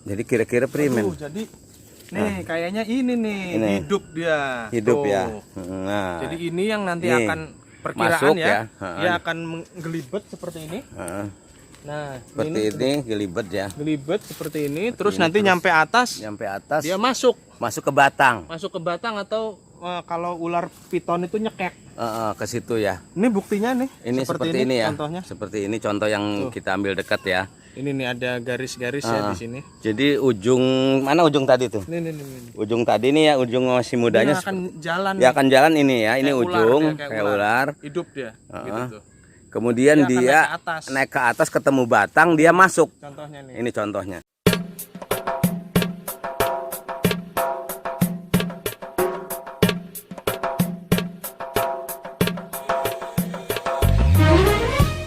Jadi kira-kira primen. Jadi nih kayaknya ini nih hidup dia. Hidup tuh. ya. Nah, Jadi ini yang nanti ini akan perkiraan masuk ya. ya. Dia akan menggelibet seperti ini. Nah, seperti ini gelibet ya. Gelibet seperti ini, terus nanti nyampe atas. Nyampe atas. Dia masuk ke batang. Masuk ke batang atau kalau ular piton itu nyekek. Ke situ ya. Ini buktinya nih. Ini seperti ini ya. Contohnya. Seperti ini contoh yang kita ambil dekat ya. Ini nih ada garis-garis ya di sini. Jadi ujung mana ujung tadi tuh? Ini. Ujung tadi nih ya, ujung masih mudanya. Dia akan jalan. Dia akan jalan ini ya. Ini kayak ujung ular, kayak ular. Hidup dia. Gitu tuh. Kemudian dia naik ke atas ketemu batang, dia masuk. Contohnya nih. Ini contohnya.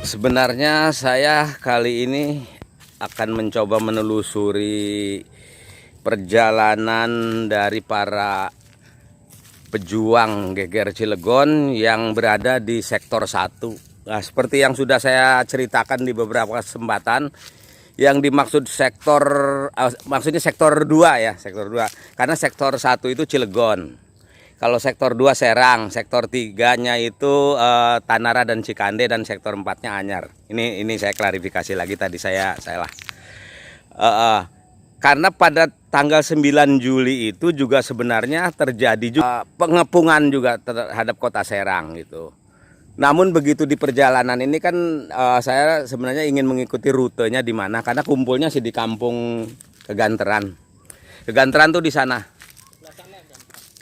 Sebenarnya saya kali ini akan mencoba menelusuri perjalanan dari para pejuang Geger Cilegon yang berada di sektor 1. Nah, seperti yang sudah saya ceritakan di beberapa kesempatan, yang dimaksud maksudnya sektor 2 ya, sektor 2. Karena sektor 1 itu Cilegon. Kalau sektor 2 Serang, sektor 3-nya itu Tanara dan Cikande, dan sektor 4-nya Anyar. Ini saya klarifikasi lagi, tadi saya salah. Karena pada tanggal 9 Juli itu juga sebenarnya terjadi juga pengepungan juga terhadap kota Serang gitu. Namun begitu di perjalanan ini kan saya sebenarnya ingin mengikuti rutenya di mana, karena kumpulnya sih di kampung Keganteran. Keganteran tuh di sana.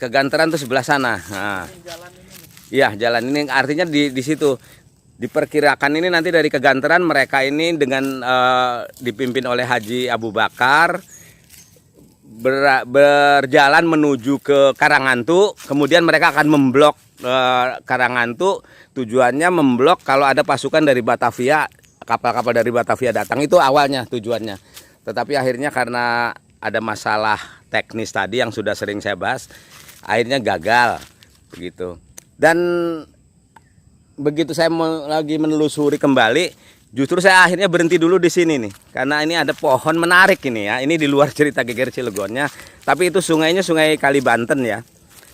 Keganteran tuh sebelah sana. Nah. Iya, jalan ini artinya di situ. Diperkirakan ini nanti dari Keganteran mereka ini dengan dipimpin oleh Haji Abu Bakar berjalan menuju ke Karangantu, kemudian mereka akan memblok Karangantu. Tujuannya memblok kalau ada pasukan dari Batavia, kapal-kapal dari Batavia datang, itu awalnya tujuannya. Tetapi akhirnya karena ada masalah teknis tadi yang sudah sering saya bahas, akhirnya gagal begitu. Dan begitu saya lagi menelusuri kembali, justru saya akhirnya berhenti dulu di sini nih, karena ini ada pohon menarik ini ya. Ini di luar cerita Geger Cilegonnya, tapi itu sungainya Sungai Kalibanten ya,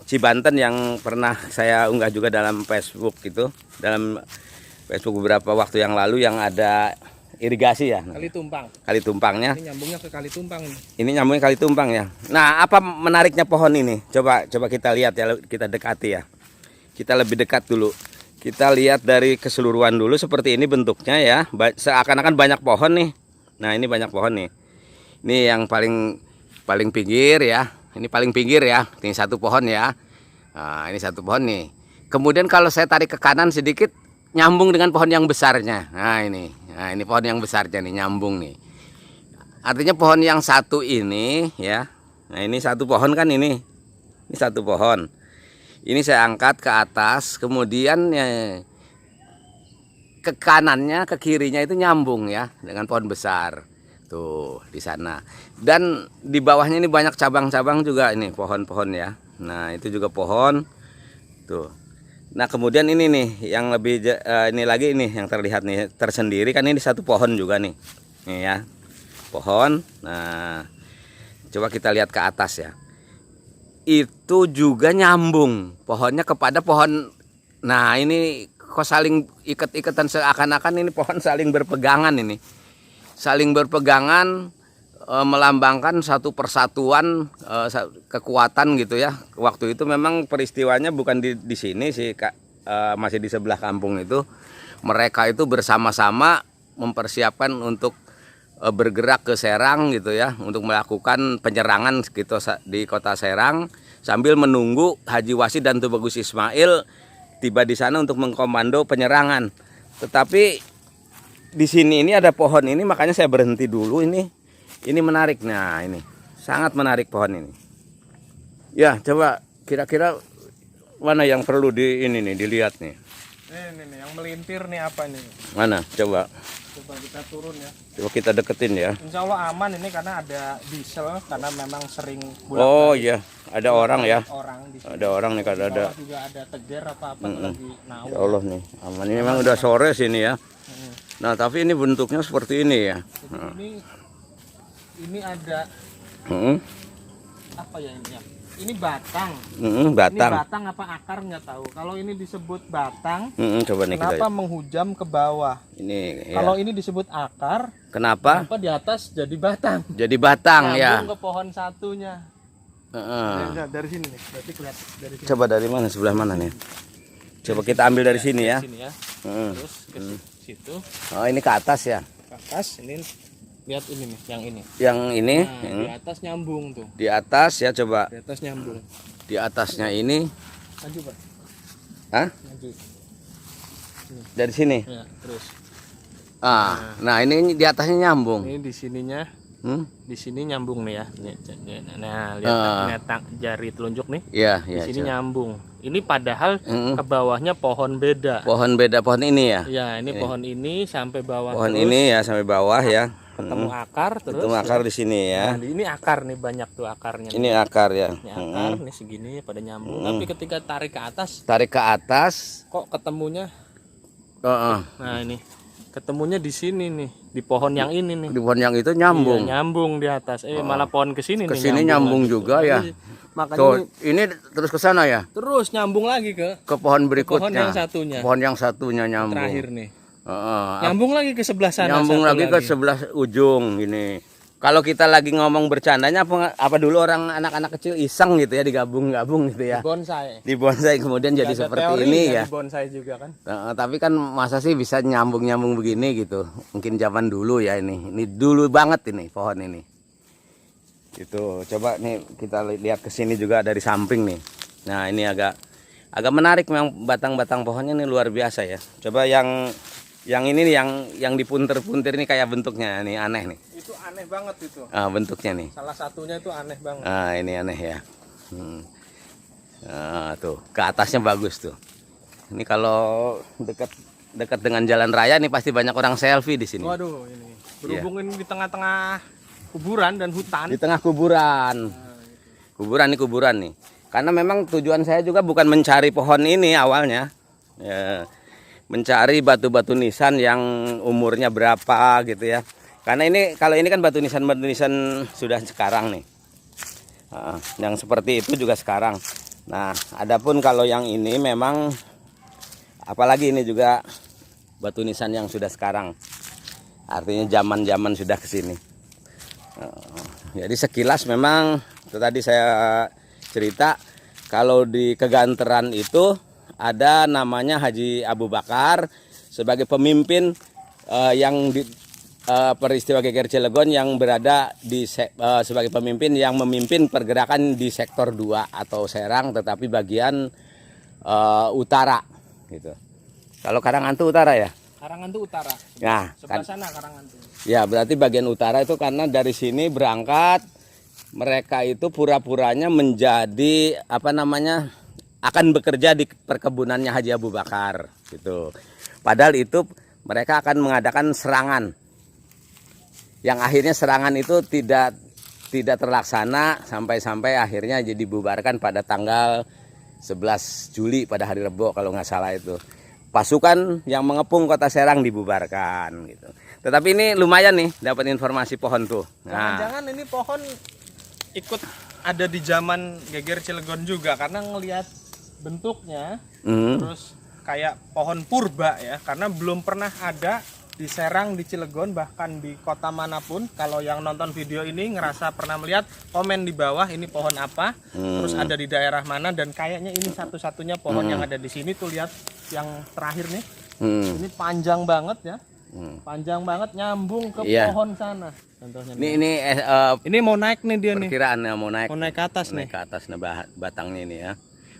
Cibanten, yang pernah saya unggah juga dalam Facebook itu, dalam Facebook beberapa waktu yang lalu, yang ada irigasi ya. Kali Tumpang. Kali Tumpangnya. Ini nyambungnya ke Kali Tumpang. Ini nyambungnya Kali Tumpang ya. Nah, apa menariknya pohon ini? Coba kita lihat ya, kita dekati ya. Kita lebih dekat dulu. Kita lihat dari keseluruhan dulu, seperti ini bentuknya ya. Seakan-akan banyak pohon nih. Nah, ini banyak pohon nih. Ini yang paling pinggir ya. Ini paling pinggir ya. Ini satu pohon ya. Nah, ini satu pohon nih. Kemudian kalau saya tarik ke kanan sedikit, nyambung dengan pohon yang besarnya. Nah, ini pohon yang besarnya nih, nyambung nih. Artinya pohon yang satu ini ya. Nah, ini satu pohon kan ini. Ini satu pohon. Ini saya angkat ke atas, kemudian ya, ke kanannya, ke kirinya itu nyambung ya dengan pohon besar. Tuh, di sana. Dan di bawahnya ini banyak cabang-cabang juga ini, pohon-pohon ya. Nah, itu juga pohon. Tuh. Nah, kemudian ini nih yang lebih ini lagi, ini yang terlihat nih tersendiri kan, ini satu pohon juga nih. Nih ya. Pohon. Nah, coba kita lihat ke atas ya. Itu juga nyambung pohonnya kepada pohon. Nah, ini kok saling ikat-ikatan, seakan-akan ini pohon saling berpegangan ini. Saling berpegangan, melambangkan satu persatuan, kekuatan gitu ya. Waktu itu memang peristiwanya bukan di sini sih, masih di sebelah kampung itu. Mereka itu bersama-sama mempersiapkan untuk bergerak ke Serang gitu ya, untuk melakukan penyerangan gitu di kota Serang, sambil menunggu Haji Wasid dan Tubagus Ismail tiba di sana untuk mengkomando penyerangan. Tetapi di sini ini ada pohon ini, makanya saya berhenti dulu ini. Ini menarik. Nah, ini sangat menarik pohon ini. Ya, coba kira-kira mana yang perlu dilihat nih. Ini yang melintir nih apa nih? Mana? Coba kita turun ya. Coba kita deketin ya. Insya Allah aman ini, karena ada diesel, karena memang sering Oh iya, ada orang ya. Orang di sini. Ada orang nih, kalau ada. Juga ada teger apa lagi naung. Ya Allah nih, aman. Ini memang udah sore sini ya. Nah, tapi ini bentuknya seperti ini ya. Jadi ini ini ada Mm-mm. apa ya ini ya? Ini batang. Mm-mm, Ini batang. batang apa akar nggak tahu. Kalau ini disebut batang, Mm-mm, coba nih kita kenapa lihat. menghujam ke bawah? Ini ya. Kalau ini disebut akar, Kenapa? kenapa di atas jadi batang? Jadi batang ya. Nyambung ke pohon satunya. Heeh. Dari sini nih, berarti kelihatan dari sini. Coba dari mana, sebelah mana nih? Coba kita ambil dari sini ya. Dari sini ya. Mm. Terus ke situ, Oh, ini ke atas ya. ke atas. Ini lihat ini nih, yang ini. Yang ini Nah, di atas nyambung tuh. di atas ya, coba. Di atas nyambung. Di atasnya ini, Maju pak. ah, Maju. dari sini. Ya, terus. Nah ini di atasnya nyambung. Ini di sininya. Hmm? Di sini nyambung nih ya. Nah, lihat jari telunjuk nih. Iya, Di iya. sini coba. nyambung. Ini padahal Mm-mm. ke bawahnya pohon beda. Pohon beda, pohon ini ya. Ya, ini pohon ini sampai bawah. Pohon terus, ini ya sampai bawah ya. ketemu akar terus. Ketemu akar di sini ya. Nah, ini akar nih, banyak tuh akarnya. Ini akar ya. Ini akar nih segini pada nyambung. Tapi ketika tarik ke atas, Tarik ke atas. kok ketemunya? Heeh. Nah, ini ketemunya di sini nih, di pohon yang ini nih. Di pohon yang itu nyambung. Iya, nyambung di atas. Malah pohon ke sini Ke nih. sini nyambung lagi juga tuh. ya. Makanya Tuh, ini terus ke sana ya. terus nyambung lagi ke Ke pohon berikutnya. pohon yang satunya. Pohon yang satunya nyambung. Terakhir nih. Heeh. Nyambung lagi ke sebelah sana. Nyambung satu lagi ke sebelah ujung gini. Kalau kita lagi ngomong bercandanya apa dulu orang anak-anak kecil iseng gitu ya, digabung-gabung gitu ya. Bonsai. Di bonsai kemudian jadi Ada seperti teori ini kan ya. di bonsai juga kan. Tapi kan masa sih bisa nyambung-nyambung begini gitu. Mungkin zaman dulu ya ini. Ini dulu banget ini pohon ini. Itu coba nih kita lihat ke sini juga dari samping nih. Nah, ini agak menarik memang, batang-batang pohonnya ini luar biasa ya. Coba yang ini nih, yang dipunter-punter ini kayak bentuknya nih aneh nih. Itu aneh banget itu. Bentuknya nih. Salah satunya itu aneh banget. Ini aneh ya. Tuh ke atasnya bagus tuh. Ini kalau dekat dengan jalan raya nih pasti banyak orang selfie di sini. Waduh, ini berhubung ini di tengah-tengah kuburan dan hutan. Di tengah kuburan. Kuburan nih. Karena memang tujuan saya juga bukan mencari pohon ini awalnya. Ya, mencari batu-batu nisan yang umurnya berapa gitu ya. Karena ini kalau ini kan batu nisan sudah sekarang nih. Yang seperti itu juga sekarang. Nah, adapun kalau yang ini memang apalagi ini juga batu nisan yang sudah sekarang. Artinya zaman-zaman sudah kesini. Jadi sekilas memang itu tadi saya cerita kalau di Keganteran itu ada namanya Haji Abu Bakar sebagai pemimpin yang di peristiwa Geger Cilegon yang berada di sebagai pemimpin yang memimpin pergerakan di sektor 2 atau Serang tetapi bagian utara gitu. Kalau Karangantu utara ya? Karangantu utara. Nah, Sebelah sana Karangantu. Ya, berarti bagian utara itu karena dari sini berangkat mereka itu pura-puranya menjadi akan bekerja di perkebunannya Haji Abu Bakar gitu. Padahal itu mereka akan mengadakan serangan. Yang akhirnya serangan itu tidak terlaksana sampai akhirnya jadi dibubarkan pada tanggal 11 Juli pada hari Rebo kalau nggak salah itu. Pasukan yang mengepung kota Serang dibubarkan gitu. Tetapi ini lumayan nih dapat informasi pohon tuh. Jangan-jangan ini pohon ikut ada di zaman Geger Cilegon juga karena ngelihat bentuknya terus kayak pohon purba ya, karena belum pernah ada di Serang, di Cilegon, bahkan di kota manapun. Kalau yang nonton video ini ngerasa pernah melihat, komen di bawah ini pohon apa, terus ada di daerah mana, dan kayaknya ini satu-satunya pohon yang ada di sini tuh. Lihat yang terakhir nih, ini panjang banget ya, panjang banget nyambung ke pohon sana. Contohnya ini mau naik nih dia nih. Perkiraan mau naik ke atas nih. Naik ke atas nih batangnya ini ya.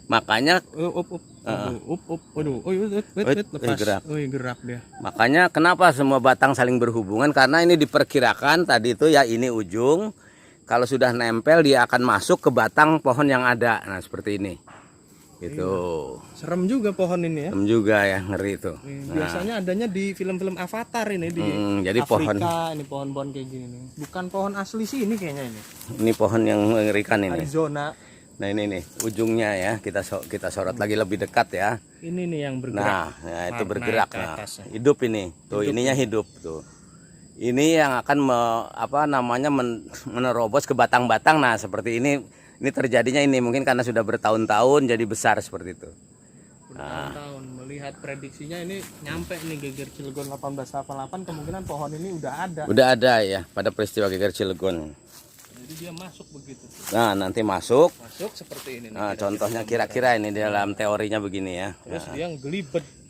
Makanya waduh, lepas. Gerak dia. Makanya kenapa semua batang saling berhubungan, karena ini diperkirakan tadi itu ya ini ujung, kalau sudah nempel dia akan masuk ke batang pohon yang ada. Nah, seperti ini. Gitu. Serem juga pohon ini ya. Serem juga ya, ngeri itu. Biasanya adanya di film-film Avatar ini di jadi Afrika, ini pohon-pohon kayak gini nih. Bukan pohon asli sih ini kayaknya ini. Ini pohon yang mengerikan ini. Arizona. Nah, ini nih ujungnya ya, kita sorot lagi lebih dekat ya. Ini nih yang bergerak. Nah itu bergerak. Nah, hidup ini. Tuh, ininya hidup tuh. ini yang akan menerobos ke batang-batang. Nah, seperti ini terjadinya ini mungkin karena sudah bertahun-tahun jadi besar seperti itu. Bertahun-tahun melihat prediksinya ini nyampe nih Geger Cilegon 1888, kemungkinan pohon ini udah ada. Udah ada ya pada peristiwa Geger Cilegon. Jadi dia masuk begitu. Nah, nanti masuk Seperti ini nih. Nah, contohnya kira-kira ini dalam teorinya begini ya. Terus dia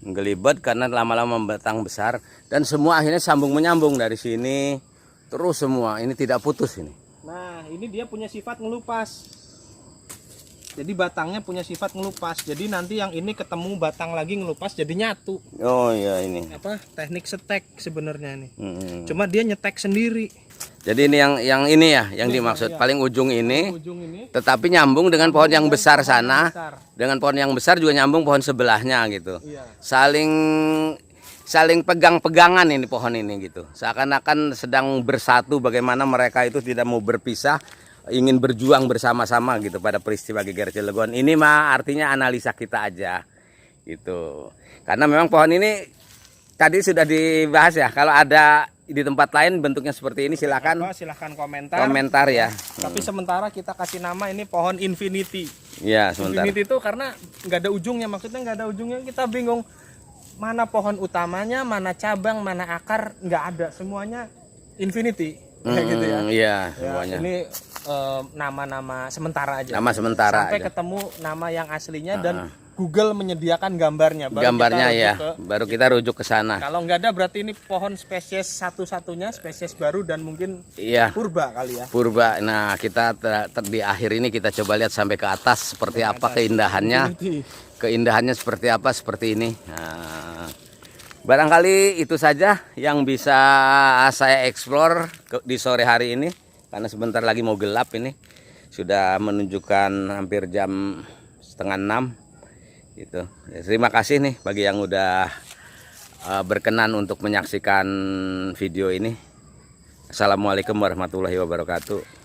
Gelibet karena lama-lama batang besar dan semua akhirnya sambung menyambung dari sini terus semua ini tidak putus ini. Nah, ini dia punya sifat ngelupas. Jadi batangnya punya sifat ngelupas. Jadi nanti yang ini ketemu batang lagi ngelupas jadi nyatu. Oh iya ini. Teknik setek sebenarnya ini. Cuma dia nyetek sendiri. Jadi ini yang ini ya yang dimaksud. Iya. Paling ujung ini. Ujung ini. Tetapi nyambung dengan pohon yang besar sana. Dengan pohon yang besar juga nyambung pohon sebelahnya gitu. Iya. Saling pegang-pegangan ini pohon ini gitu. Seakan-akan sedang bersatu, bagaimana mereka itu tidak mau berpisah, ingin berjuang bersama-sama gitu pada peristiwa Geger Cilegon. Ini mah artinya analisa kita aja gitu. Karena memang pohon ini tadi sudah dibahas ya. Kalau ada di tempat lain bentuknya seperti ini silahkan komentar ya. Tapi sementara kita kasih nama ini pohon infinity. Ya, sebentar. Infinity itu karena nggak ada ujungnya, maksudnya nggak ada ujungnya, kita bingung mana pohon utamanya, mana cabang, mana akar, nggak ada, semuanya infinity. Kayak gitu ya. Iya, semuanya. Ini nama-nama sementara aja. Nama sementara sampai aja. ketemu nama yang aslinya dan Google menyediakan gambarnya. Gambarnya ya, baru kita rujuk ke sana. Kalau nggak ada berarti ini pohon spesies satu-satunya, spesies baru dan mungkin purba kali ya. Purba. Nah, kita di akhir ini kita coba lihat sampai ke atas seperti apa keindahannya. Keindahannya seperti apa seperti ini. Nah, barangkali itu saja yang bisa saya eksplor di sore hari ini karena sebentar lagi mau gelap ini. Sudah menunjukkan hampir jam 5:30 gitu. Ya, terima kasih nih bagi yang udah berkenan untuk menyaksikan video ini. Assalamualaikum warahmatullahi wabarakatuh.